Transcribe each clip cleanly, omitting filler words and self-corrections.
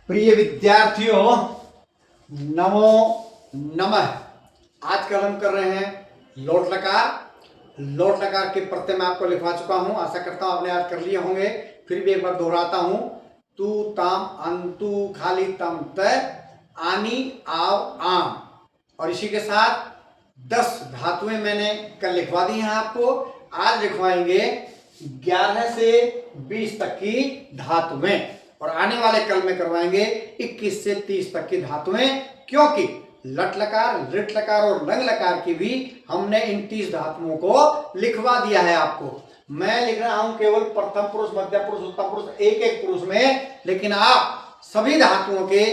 प्रिय विद्यार्थियों, नमो नमः। आज कल हम कर रहे हैं लोट लकार। लोट लकार के प्रत्यय मैं आपको लिखवा चुका हूं, आशा करता हूं आपने याद कर लिए होंगे। फिर भी एक बार दोहराता हूं। तू ताम अंतु खाली तम तय आनी आव आम। और इसी के साथ 10 धातुएं मैंने कल लिखवा दी हैं आपको। आज लिखवाएंगे 11 से 20 तक की धातुएं, और आने वाले कल में करवाएंगे 21 से 30 तक की धातुएं, क्योंकि लट लकार, लिट लकार और लंग लकार की भी हमने इन 30 धातुओं को लिखवा दिया है आपको। मैं लिख रहा हूं केवल प्रथम पुरुष, मध्य पुरुष, उत्तम पुरुष, एक एक पुरुष में, लेकिन आप सभी धातुओं के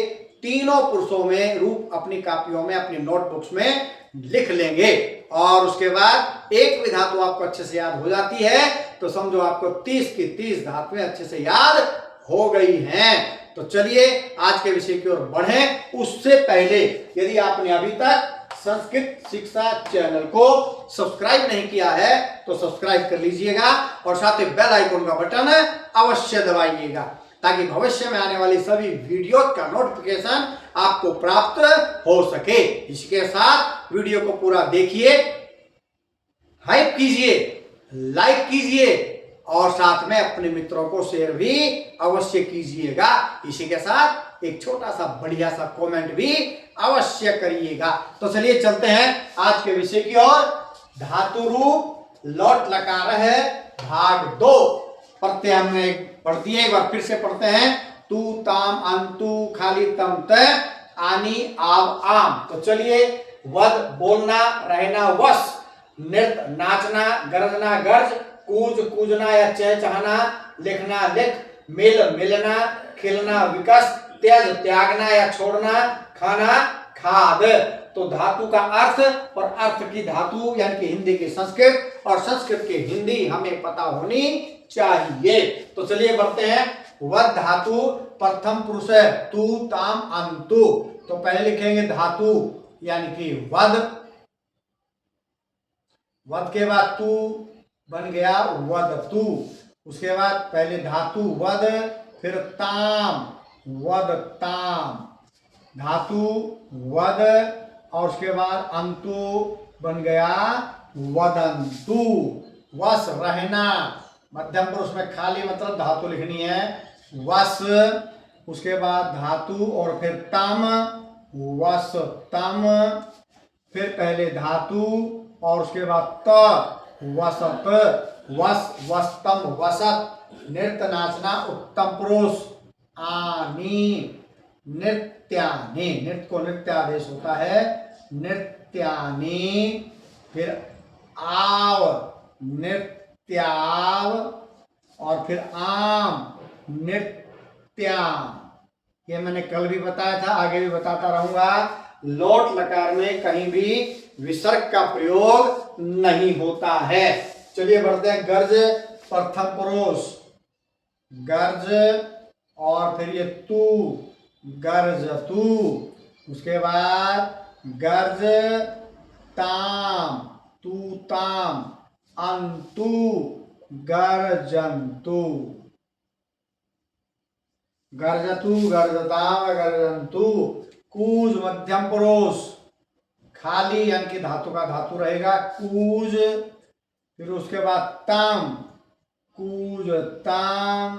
तीनों पुरुषों में रूप अपनी कापियों में, अपनी नोटबुक्स में लिख लेंगे। और उसके बाद एक भी धातु आपको अच्छे से याद हो जाती है तो समझो आपको 30 की 30 धातुएं अच्छे से याद हो गई हैं। तो चलिए आज के विषय की ओर बढ़ें। उससे पहले यदि आपने अभी तक संस्कृत शिक्षा चैनल को सब्सक्राइब नहीं किया है तो सब्सक्राइब कर लीजिएगा, और साथ ही बेल आइकन का बटन अवश्य दबाइएगा, ताकि भविष्य में आने वाली सभी वीडियो का नोटिफिकेशन आपको प्राप्त हो सके। इसके साथ वीडियो को पूरा देखिए, हाइप कीजिए, लाइक कीजिए, और साथ में अपने मित्रों को शेयर भी अवश्य कीजिएगा। इसी के साथ एक छोटा सा बढ़िया सा कमेंट भी अवश्य करिएगा। तो चलिए चलते हैं आज के विषय की ओर। धातु रूप लोट लकार है, भाग 2। प्रत्यय हमने पढ़ दिए, एक बार फिर से पढ़ते हैं। तू ताम अंतु खाली तम तय आनी आव आम। तो चलिए, वद बोलना, रहना वश, नृत्य नाचना, गरजना गर्ज, कूज कूजना या चहचहाना, लिखना लिख, मिल मिलना, खिलना विकस, त्याज त्यागना या छोड़ना, खाना खाद। तो धातु का अर्थ और अर्थ की धातु यानी कि हिंदी की संस्कृत और संस्कृत की हिंदी हमें पता होनी चाहिए। तो चलिए बढ़ते हैं। वद धातु प्रथम पुरुष है, तू ताम अंतु। तो पहले लिखेंगे धातु यानी कि वद। वद के बाद तू बन गया वदतु। उसके बाद पहले धातु वद, फिर ताम, वद ताम, धातु वद, और उसके बाद अंतु बन गया वदंतु। वस रहना, मध्यम पुरुष में खाली मतलब धातु लिखनी है, वस। उसके बाद धातु और फिर तम, वस तम, फिर पहले धातु और उसके बाद त, वसत, वस वस्तम वसत, नृत्य नाचना उत्तम पुरुष, आनी, नृत्यानि, नृत्य को नृत्यादेश होता है, नृत्यानि, फिर आव, नृत्याव, और फिर आम, नृत्याम। ये मैंने कल भी बताया था, आगे भी बताता रहूंगा। लोट लकार में कहीं भी विसर्ग का प्रयोग नहीं होता है। चलिए बढ़ते हैं। गर्ज प्रथम पुरुष, गर्ज, और फिर ये तू, गर्ज तू। उसके बाद गर्ज ताम, तू ताम, अंतु, गर्जंतु, गर्जतु, गर्जताम, गर्जंतु। कूज मध्यम पुरुष, खाली यानी कि धातु का धातु रहेगा, कूज। फिर उसके बाद ताम, कूज ताम,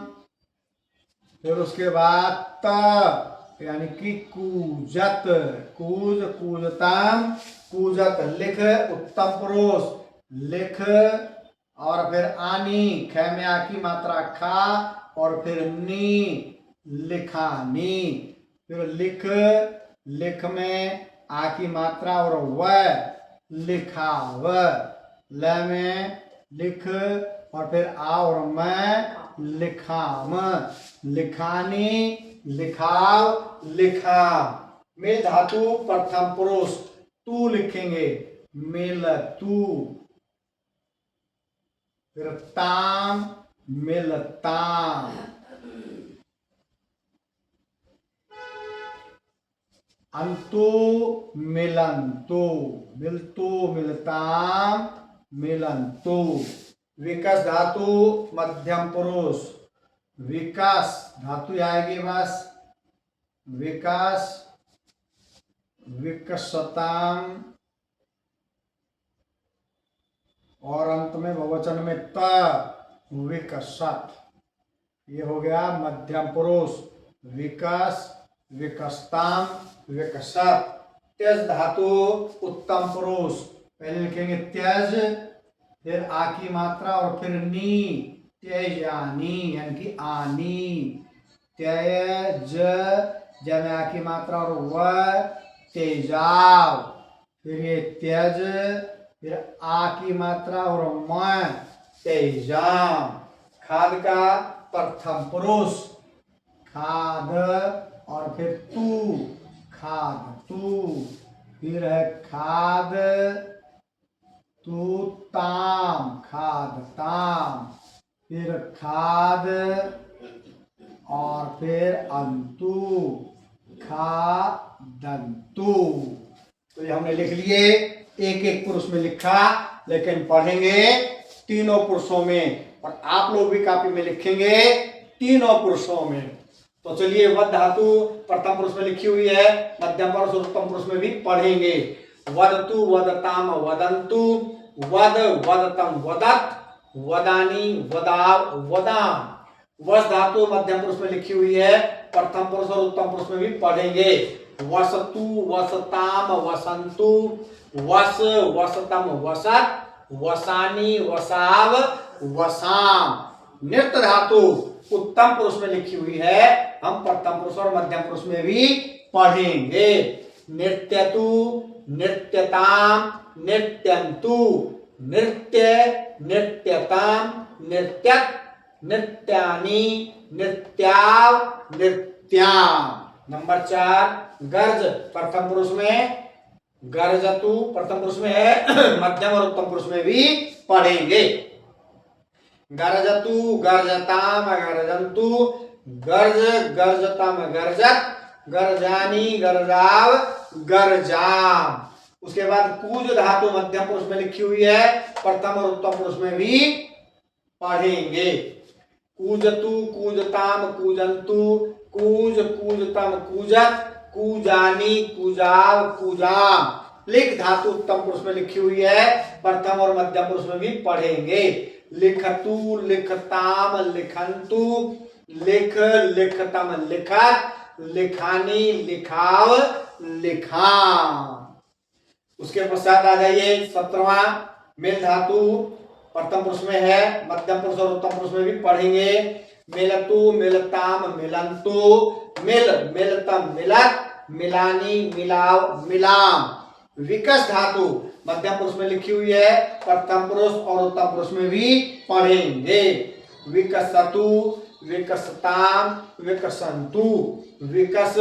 फिर उसके बाद त यानी कि कूजत, कूज कूजताम, कूजत। लिख उत्तम पुरुष, लिख, और फिर आनी, ख में आ की मात्रा खा, और फिर नी, लिखानी। फिर लिख, लिख में आ की मात्रा और व, लिखाव। ल में लिख, और फिर आ और मैं, लिखाम, लिखानी, लिखाव, लिखाम। मिल धातु प्रथम पुरुष, तू लिखेंगे, मिल तू। फिर ताम, मिलताम। अंतु मिलंतु, मिलतु मिलताम, मिलंतु। विकस धातु मध्यम पुरुष, विकास धातु आएगी बस, विकास, विकसताम, और अंत में बहुवचन में त, विकसत। ये हो गया मध्यम पुरुष। विकास, विकसताम, विकसत। त्यज धातु उत्तम पुरुष। पहले लिखेंगे त्यज, फिर आ की मात्रा और फिर नी, त्यजानी यानी कि आनी। त्यज, ज में आ की मात्रा और व, तेजाब। फिर ये त्यज, फिर आ की मात्रा और म, तेजाम। खाद का प्रथम पुरुष, खाद, और फिर तू, खाद तू। फिर है खाद तू ताम, खाद ताम। फिर खाद, और फिर अंतु, खादंतु। तो ये हमने लिख लिए, एक एक पुरुष में लिखा, लेकिन पढ़ेंगे तीनों पुरुषों में, और आप लोग भी कॉपी में लिखेंगे तीनों पुरुषों में। तो चलिए, वद धातु प्रथम पुरुष में लिखी हुई है, मध्यम पुरुष और उत्तम पुरुष में भी पढ़ेंगे। वदतु, वदताम, वदंतु, वद, वदतम, वदत, वदानी, वदाव, वदाम। वस धातु मध्यम पुरुष में लिखी हुई है, प्रथम पुरुष और उत्तम पुरुष में भी पढ़ेंगे। वसतु, वसताम, वसंतु, वस, वसतम, वसत, वसानी, वसाव, वसाम। नृत्य धातु उत्तम पुरुष में लिखी हुई है, हम प्रथम पुरुष और मध्यम पुरुष में भी पढ़ेंगे। नृत्यतु, नृत्यताम, नृत्यंतु, नृत्य, नृत्यताम, नृत्यत, नृत्यानि, नृत्याव, नृत्याम। नंबर 4, गर्ज प्रथम पुरुष में, गर्जतु प्रथम पुरुष में है, मध्यम और उत्तम पुरुष में भी पढ़ेंगे। गर्जतु, गर्जताम, गर्जंतु, गर्ज, गर्जतम, गर्जत, गर्जानी, गर्जाव, गर्जाम। उसके बाद कूज धातु मध्यम पुरुष में लिखी हुई है, प्रथम और उत्तम पुरुष में भी पढ़ेंगे। कूजतु, कूजताम, कूजंतु, कूज, कूजतम, कूजत, कूजानी, कूजाव, कूजाम। लिख धातु उत्तम पुरुष में लिखी हुई है, प्रथम और मध्यम पुरुष में भी पढ़ेंगे। लिखतु, लिखताम, लिखंतु, लिख, लिखतम, लिखत, लिखानी, लिखाव, लिखाम। उसके पश्चात आ जाइए 17वां, मेल धातु प्रथम पुरुष में है, मध्यम पुरुष और उत्तम पुरुष में भी पढ़ेंगे। मिलतु, मिलताम, मिलंतु, मिल, मिलतम, मिलत, मिलानी, मिलाव, मिलाम। विकस धातु मध्यम पुरुष में लिखी हुई है, प्रथम पुरुष और उत्तम पुरुष में भी पढ़ेंगे। विकसतु, विकसताम, विकसंतु, विकस,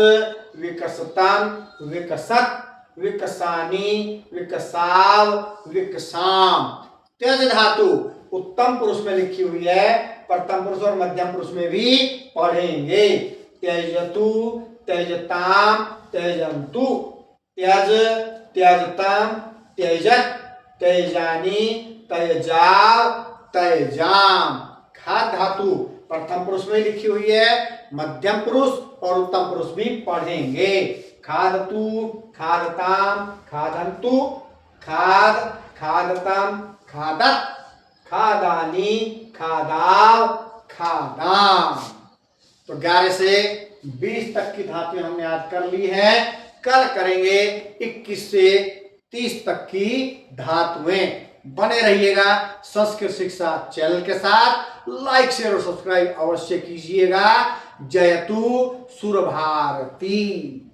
विकसताम, विकसत, विकसानी, विकसाव, विकसाम। त्यज धातु उत्तम पुरुष में लिखी हुई है, प्रथम पुरुष और मध्यम पुरुष में भी पढ़ेंगे। त्यजतु, त्यजताम, त्यजंतु, त्यज, त्यजताम, त्यजत, त्यजानी, त्यजाव, त्यजाम। खाद धातु प्रथम पुरुष में लिखी हुई है, मध्यम पुरुष और उत्तम पुरुष भी पढ़ेंगे। खादतु, खादताम, खादंतु, खाद, खादताम, खादत, खादानी, खादाव, खादाम। तो 11 से 20 तक की धातुएं हमने आज कर ली है। कल करेंगे 21 से 30 तक की धातुएं। बने रहिएगा संस्कृत शिक्षा चैनल के साथ। लाइक, शेयर और सब्सक्राइब अवश्य कीजिएगा। जयतु सुर भारती।